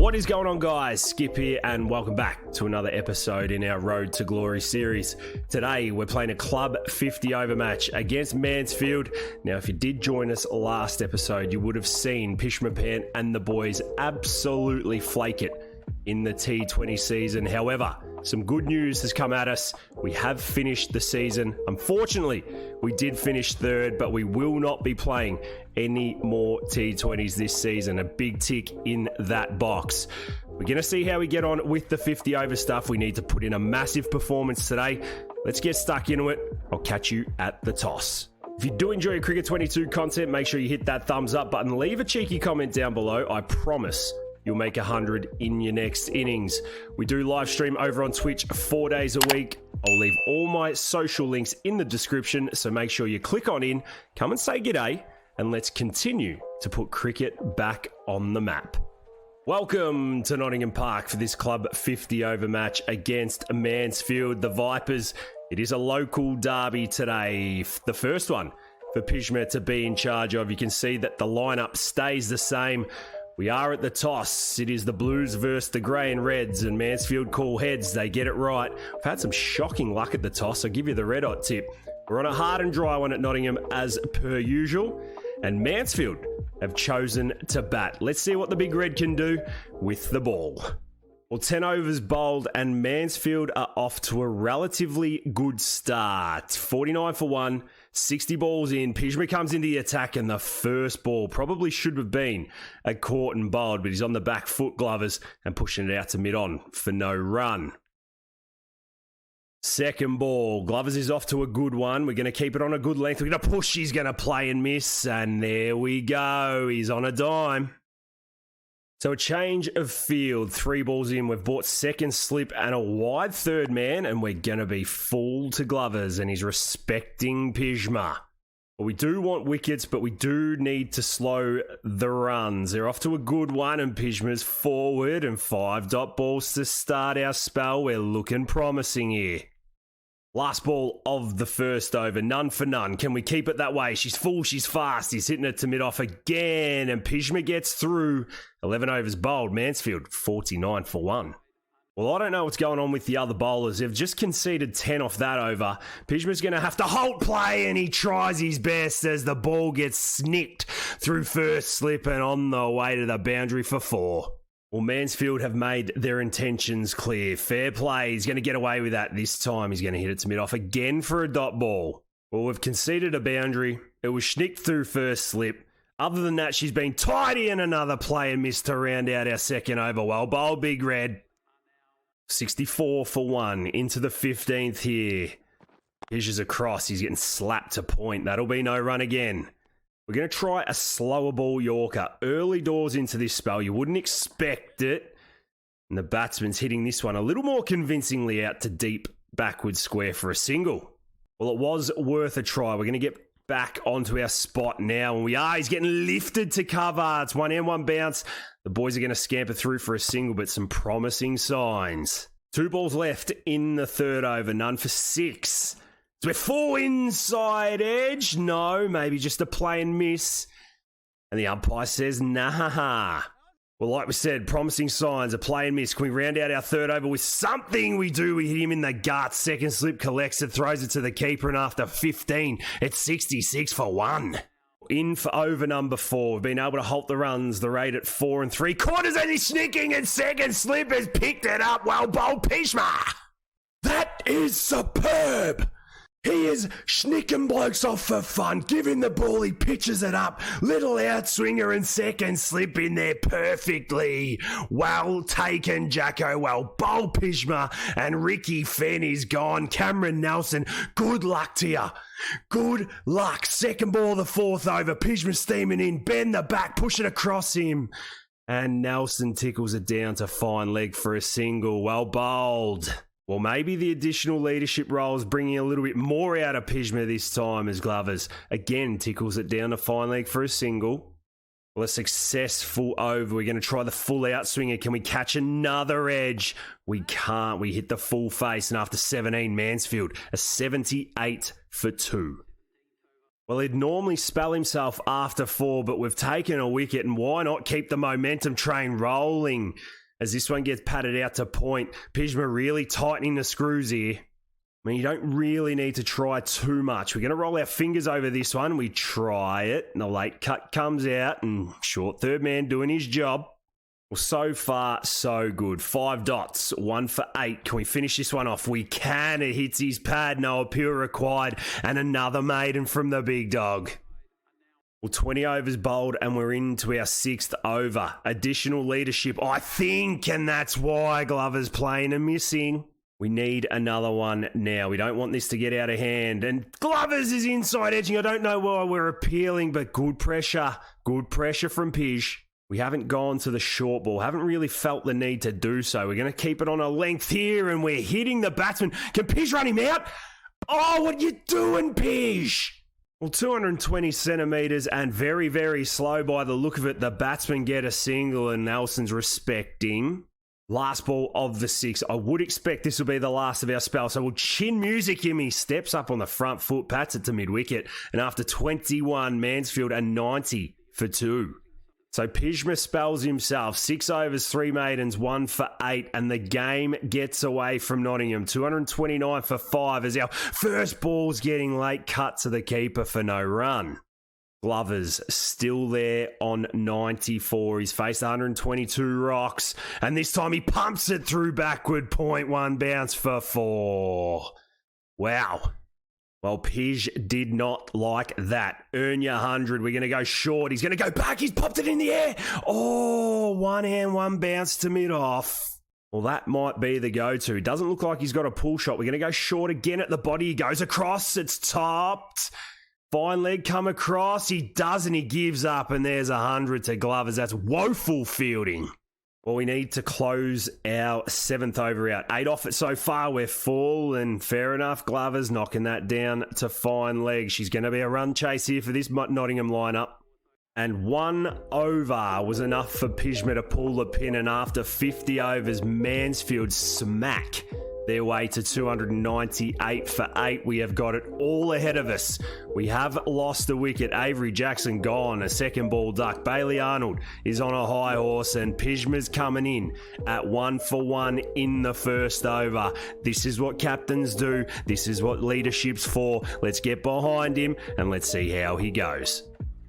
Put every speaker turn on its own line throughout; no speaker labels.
What is going on, guys? Skip here and welcome back to another episode in our Road to Glory series. Today we're playing a Club 50 over match against Mansfield. Now if you did join us last episode, you would have seen Pjizma, Pant and the boys absolutely flake it in the T20 season. However, some good news has come at us. We have finished the season. Unfortunately, we did finish third, but we will not be playing any more T20s this season. A big tick in that box. We're going to see how we get on with the 50 over stuff. We need to put in a massive performance today. Let's get stuck into it. I'll catch you at the toss. If you do enjoy Cricket 22 content, make sure you hit that thumbs up button. Leave a cheeky comment down below. I promise you'll make 100 in your next innings. We do live stream over on Twitch 4 days a week. I'll leave all my social links in the description, so make sure you click on in, come and say g'day, and let's continue to put cricket back on the map. Welcome to Nottingham Park for this Club 50 over match against Mansfield, the Vipers. It is a local derby today, the first one for Pjizma to be in charge of. You can see that the lineup stays the same. We are at the toss. It is the Blues versus the Grey and Reds, and Mansfield call heads. They get it right. We've had some shocking luck at the toss. I'll give you the red hot tip. We're on a hard and dry one at Nottingham as per usual, and Mansfield have chosen to bat. Let's see what the Big Red can do with the ball. Well, 10 overs bowled, and Mansfield are off to a relatively good start. 49 for 1, 60 balls in. Pjizma comes into the attack, and the first ball probably should have been a caught and bowled, but he's on the back foot, Glovers, and pushing it out to mid-on for no run. Second ball, Glovers is off to a good one. We're going to keep it on a good length. We're going to push, he's going to play and miss, and there we go. He's on a dime. So a change of field, 3 balls in. We've bought second slip and a wide third man, and we're going to be full to Glovers, and he's respecting Pjizma. Well, we do want wickets, but we do need to slow the runs. They're off to a good one, and Pjizma's forward, and 5 dot balls to start our spell. We're looking promising here. Last ball of the first over, none for none. Can we keep it that way? She's full, she's fast. He's hitting it to mid-off again, and Pjizma gets through. 11 overs bowled, Mansfield 49 for 1. Well, I don't know what's going on with the other bowlers. They've just conceded 10 off that over. Pjizma's going to have to halt play, and he tries his best as the ball gets snicked through first slip and on the way to the boundary for 4. Well, Mansfield have made their intentions clear. Fair play. He's going to get away with that this time. He's going to hit it to mid-off again for a dot ball. Well, we've conceded a boundary. It was snicked through first slip. Other than that, she's been tidy, and another play and missed to round out our second over. Well bowled, Big Red. 64 for 1 into the 15th here. Pjizma's across. He's getting slapped to point. That'll be no run again. We're going to try a slower ball Yorker. Early doors into this spell. You wouldn't expect it. And the batsman's hitting this one a little more convincingly out to deep backward square for a single. Well, it was worth a try. We're going to get back onto our spot now. And we are. He's getting lifted to cover. It's 1 and 1 bounce. The boys are going to scamper through for a single, but some promising signs. 2 balls left in the third over. None for 6. So we're 4 inside edge. No, maybe just a play and miss. And the umpire says, nah. Well, like we said, promising signs, a play and miss. Can we round out our third over with something? We do. We hit him in the gut. Second slip, collects it, throws it to the keeper, and after 15, it's 66 for 1. In for over number 4. We've been able to halt the runs. The rate at 4 3/4, and he's sneaking, and second slip has picked it up. Well bowled, Pjizma. That is superb. He is schnicking blokes off for fun, giving the ball, he pitches it up, little outswinger and second slip in there perfectly. Well taken, Jacko, well bowled, Pjizma, and Ricky Fenn is gone. Cameron Nelson, good luck to you. Good luck. Second ball of the fourth over, Pjizma steaming in, bend the back, push it across him. And Nelson tickles it down to fine leg for a single. Well bowled. Well, maybe the additional leadership role is bringing a little bit more out of Pjizma this time as Glovers again tickles it down to fine leg for a single. Well, a successful over. We're going to try the full outswinger. Can we catch another edge? We can't. We hit the full face, and after 17, Mansfield, a 78 for 2. Well, he'd normally spell himself after 4, but we've taken a wicket, and why not keep the momentum train rolling as this one gets patted out to point. Pjizma really tightening the screws here. I mean, you don't really need to try too much. We're going to roll our fingers over this one. We try it, and the late cut comes out, and short third man doing his job. Well, so far, so good. 5 dots, 1 for 8. Can we finish this one off? We can. It hits his pad. No appeal required. And another maiden from the big dog. Well, 20 overs bowled, and we're into our 6th over. Additional leadership, I think, and that's why Glover's playing and missing. We need another one now. We don't want this to get out of hand. And Glover's is inside edging. I don't know why we're appealing, but good pressure. Good pressure from Pij. We haven't gone to the short ball. Haven't really felt the need to do so. We're going to keep it on a length here, and we're hitting the batsman. Can Pij run him out? Oh, what are you doing, Pij? Well, 220 centimetres and very, very slow by the look of it. The batsmen get a single, and Nelson's respecting. Last ball of the 6. I would expect this will be the last of our spell. So we'll chin music him. He steps up on the front foot, pats it to mid-wicket. And after 21, Mansfield a 90 for 2. So Pjizma spells himself. 6 overs, 3 maidens, 1 for 8. And the game gets away from Nottingham. 229 for 5 as our first ball's getting late cut to the keeper for no run. Glover's still there on 94. He's faced 122 rocks. And this time he pumps it through backward. 0.1 bounce for 4. Wow. Well, Pij did not like that. Earn your 100. We're going to go short. He's going to go back. He's popped it in the air. Oh, one hand, one bounce to mid-off. Well, that might be the go-to. Doesn't look like he's got a pull shot. We're going to go short again at the body. He goes across. It's topped. Fine leg come across. He doesn't. He gives up, and there's 100 to Glover's. That's woeful fielding. Well, we need to close our 7th over out. 8 off it so far. We're full, and fair enough. Glover's knocking that down to fine leg. She's going to be a run chase here for this Nottingham lineup. And 1 over was enough for Pjizma to pull the pin, and after 50 overs, Mansfield smack their way to 298 for 8. We have got it all ahead of us. We have lost a wicket. Avery Jackson gone. A second ball duck. Bailey Arnold is on a high horse, and Pjizma's coming in at 1 for 1 in the first over. This is what captains do. This is what leadership's for. Let's get behind him and let's see how he goes.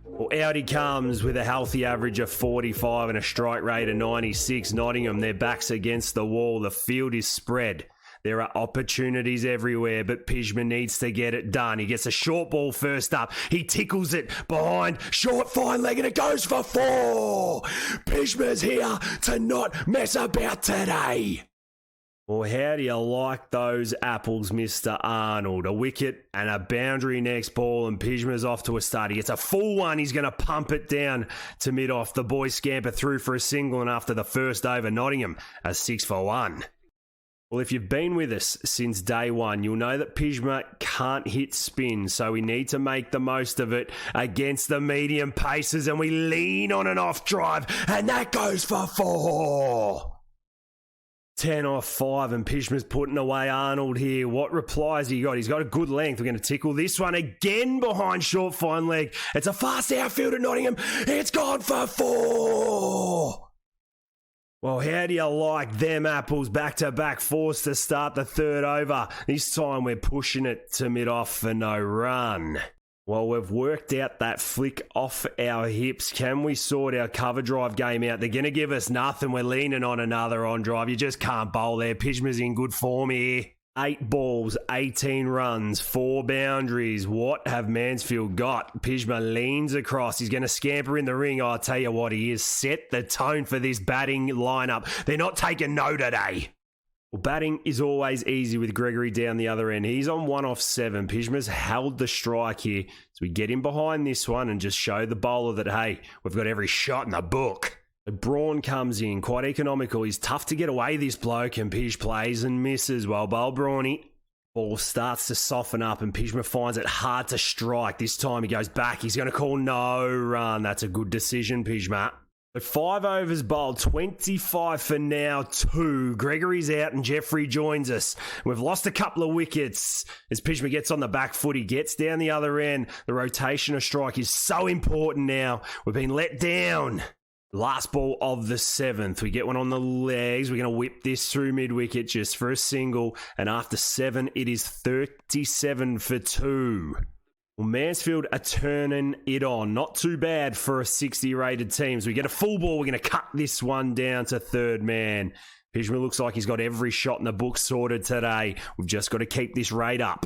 Well, out he comes with a healthy average of 45 and a strike rate of 96. Nottingham, their backs against the wall. The field is spread. There are opportunities everywhere, but Pjizma needs to get it done. He gets a short ball first up. He tickles it behind. Short, fine leg, and it goes for 4. Pjizma's here to not mess about today. Well, how do you like those apples, Mr. Arnold? A wicket and a boundary next ball, and Pjizma's off to a start. He gets a full one. He's going to pump it down to mid-off. The boys scamper through for a single, and after the first over, Nottingham a 6 for 1. Well, if you've been with us since day one, you'll know that Pjizma can't hit spin, so we need to make the most of it against the medium paces, and we lean on an off drive, and that goes for 4. 10 off 5, and Pjizma's putting away Arnold here. What replies he got? He's got a good length. We're going to tickle this one again behind short, fine leg. It's a fast outfield at Nottingham. It's gone for 4. Well, how do you like them apples? Back-to-back forced to start the third over. This time we're pushing it to mid-off for no run. Well, we've worked out that flick off our hips. Can we sort our cover drive game out? They're going to give us nothing. We're leaning on another on drive. You just can't bowl there. Pjizma's in good form here. 8 balls, 18 runs, 4 boundaries. What have Mansfield got? Pjizma leans across. He's going to scamper in the ring. I'll tell you what, he has set the tone for this batting lineup. They're not taking no today. Well, batting is always easy with Gregory down the other end. He's on 1 off 7. Pjizma's held the strike here. So we get him behind this one and just show the bowler that, hey, we've got every shot in the book. Braun comes in, quite economical. He's tough to get away, this bloke, and Pij plays and misses. Well, bowl Brawny. Ball starts to soften up, and Pjizma finds it hard to strike. This time he goes back. He's going to call no run. That's a good decision, Pjizma. But 5 overs bowled, 25 for now, 2. Gregory's out and Jeffrey joins us. We've lost a couple of wickets as Pjizma gets on the back foot. He gets down the other end. The rotation of strike is so important now. We've been let down. Last ball of the 7th. We get one on the legs. We're going to whip this through mid-wicket just for a single. And after 7, it is 37 for 2. Well, Mansfield are turning it on. Not too bad for a 60 rated team. So we get a full ball. We're going to cut this one down to third man. Pjizma looks like he's got every shot in the book sorted today. We've just got to keep this rate up.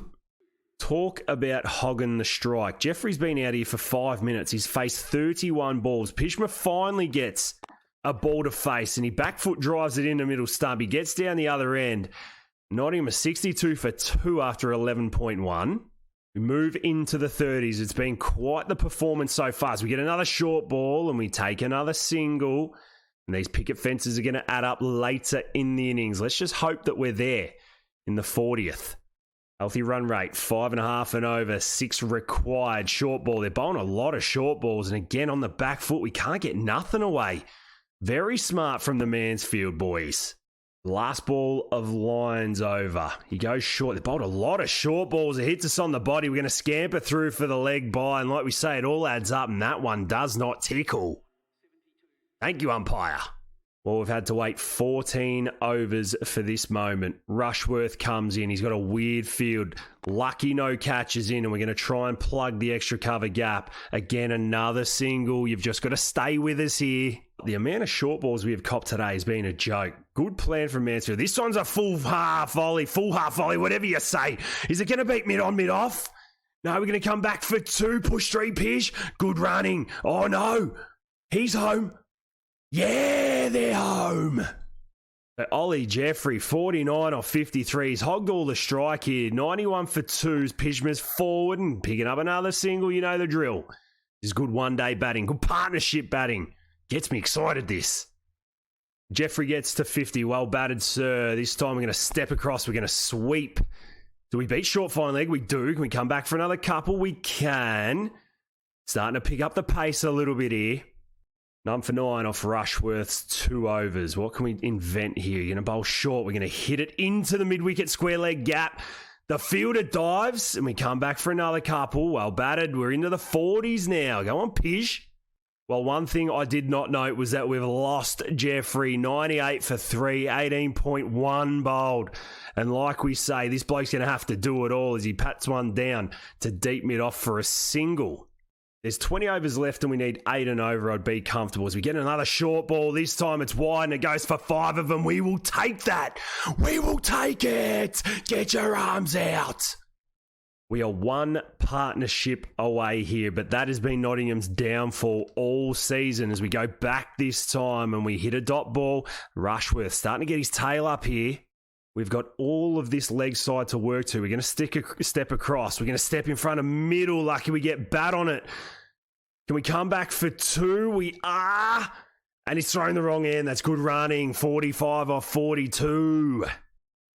Talk about hogging the strike. Jeffrey's been out here for 5 minutes. He's faced 31 balls. Pjizma finally gets a ball to face and he back foot drives it in the middle stump. He gets down the other end. Nottingham a 62 for 2 after 11.1. We move into the 30s. It's been quite the performance so far. So we get another short ball and we take another single. And these picket fences are going to add up later in the innings. Let's just hope that we're there in the 40th. Healthy run rate, 5.5 and over, 6 required. Short ball. They're bowling a lot of short balls. And again, on the back foot, we can't get nothing away. Very smart from the Mansfield boys. Last ball of lines over. He goes short. They bowled a lot of short balls. It hits us on the body. We're going to scamper through for the leg by. And like we say, it all adds up. And that one does not tickle. Thank you, umpire. Well, we've had to wait 14 overs for this moment. Rushworth comes in. He's got a weird field. Lucky no catches in. And we're going to try and plug the extra cover gap. Again, another single. You've just got to stay with us here. The amount of short balls we have copped today has been a joke. Good plan from Mansfield. This one's a full half volley, whatever you say. Is it going to beat mid on, mid off? No, we're going to come back for 2. Push 3, Pij. Good running. Oh, no. He's home. Yeah, they're home. But Ollie Jeffrey, 49 off 53. He's hogged all the strike here. 91 for 2s. Pjizma's forward and picking up another single. You know the drill. This is good one-day batting. Good partnership batting. Gets me excited, this. Jeffrey gets to 50. Well batted, sir. This time we're going to step across. We're going to sweep. Do we beat short fine leg? We do. Can we come back for another couple? We can. Starting to pick up the pace a little bit here. 9 for 9 off Rushworth's 2 overs. What can we invent here? You're going to bowl short. We're going to hit it into the mid-wicket square leg gap. The fielder dives, and we come back for another couple. Well batted. We're into the 40s now. Go on, Pij. Well, one thing I did not note was that we've lost Jeffrey. 98 for 3, 18.1 bowled. And like we say, this bloke's going to have to do it all as he pats one down to deep mid-off for a single. There's 20 overs left and we need 8 and over. I'd be comfortable as we get another short ball. This time it's wide and it goes for 5 of them. We will take that. We will take it. Get your arms out. We are one partnership away here, but that has been Nottingham's downfall all season as we go back this time and we hit a dot ball. Rushworth starting to get his tail up here. We've got all of this leg side to work to. We're going to step across. We're going to step in front of middle. Lucky we get bat on it. Can we come back for 2? We are. And he's thrown the wrong end. That's good running. 45 off 42.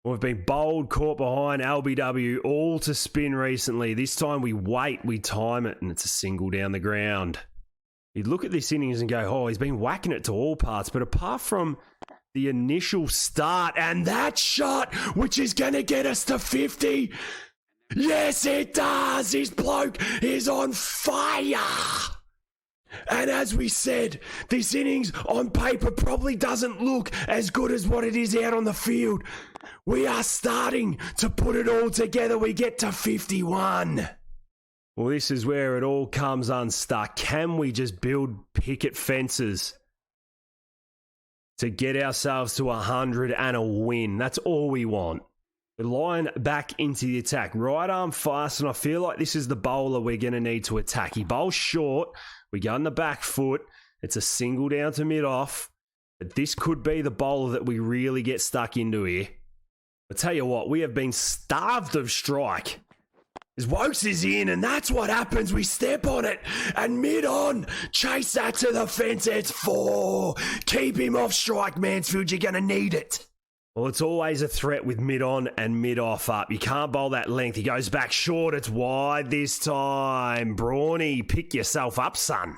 We've been bowled, caught behind, LBW, all to spin recently. This time we wait, we time it, and it's a single down the ground. You'd look at this innings and go, oh, he's been whacking it to all parts. But apart from the initial start and that shot, which is going to get us to 50. Yes, it does. This bloke is on fire. And as we said, this innings on paper probably doesn't look as good as what it is out on the field. We are starting to put it all together. We get to 51. Well, this is where it all comes unstuck. Can we just build picket fences to get ourselves to 100 and a win? That's all we want. We line back into the attack. Right arm fast, and I feel like this is the bowler we're going to need to attack. He bowls short. We go on the back foot. It's a single down to mid-off. But this could be the bowler that we really get stuck into here. I'll tell you what, we have been starved of strike. His Wokes is in, and that's what happens. We step on it, and mid-on, chase that to the fence. It's 4. Keep him off strike, Mansfield. You're going to need it. Well, it's always a threat with mid-on and mid-off up. You can't bowl that length. He goes back short. It's wide this time. Brawny, pick yourself up, son.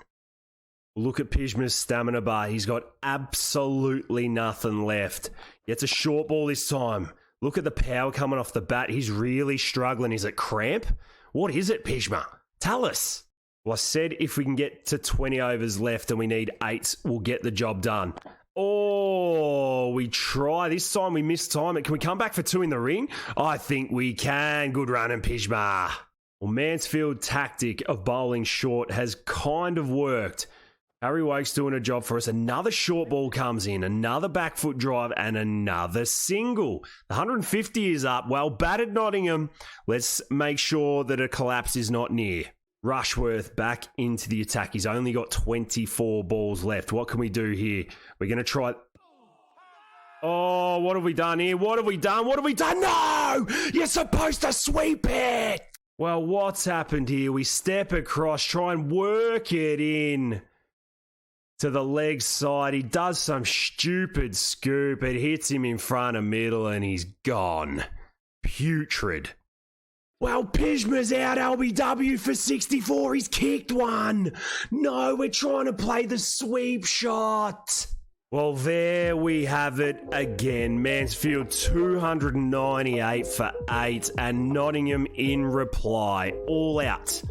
Look at Pjizma's stamina bar. He's got absolutely nothing left. Gets a short ball this time. Look at the power coming off the bat. He's really struggling. Is it cramp? What is it, Pjizma? Tell us. Well, I said if we can get to 20 overs left and we need 8, we'll get the job done. Oh, we try. This time we missed time. Can we come back for 2 in the ring? I think we can. Good running, Pjizma. Well, Mansfield's tactic of bowling short has kind of worked. Harry Wake's doing a job for us. Another short ball comes in, another back foot drive, and another single. The 150 is up. Well batted, Nottingham. Let's make sure that a collapse is not near. Rushworth back into the attack. He's only got 24 balls left. What can we do here? We're going to try... Oh, what have we done here? What have we done? What have we done? No! You're supposed to sweep it! Well, what's happened here? We step across, try and work it in to the leg side. He does some stupid scoop. It hits him in front of middle and he's gone. Putrid. Well, Pjizma's out LBW for 64. He's kicked one. No, we're trying to play the sweep shot. Well, there we have it again. Mansfield 298 for 8 and Nottingham in reply. All out.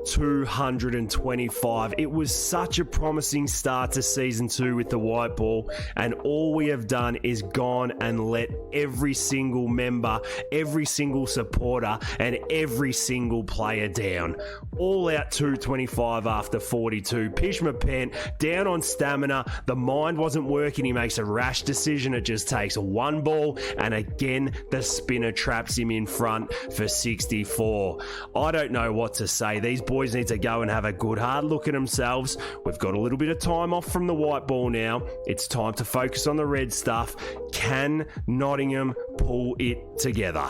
225. It was such a promising start to season 2 with the white ball, and all we have done is gone and let every single member, every single supporter, and every single player down. All out 225 after 42. Pjizma Pant down on stamina. The mind wasn't working. He makes a rash decision. It just takes 1 ball, and again the spinner traps him in front for 64. I don't know what to say. These boys need to go and have a good hard look at themselves. We've got a little bit of time off from the white ball now. It's time to focus on the red stuff. Can Nottingham pull it together?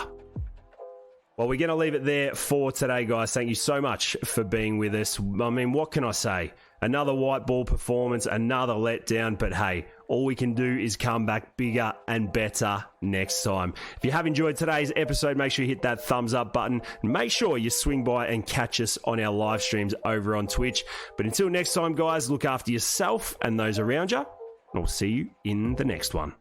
Well, we're going to leave it there for today, guys. Thank you so much for being with us. I mean, what can I say? Another white ball performance, another letdown, but hey, all we can do is come back bigger and better next time. If you have enjoyed today's episode, make sure you hit that thumbs up button. Make sure you swing by and catch us on our live streams over on Twitch. But until next time, guys, look after yourself and those around you, and I'll see you in the next one.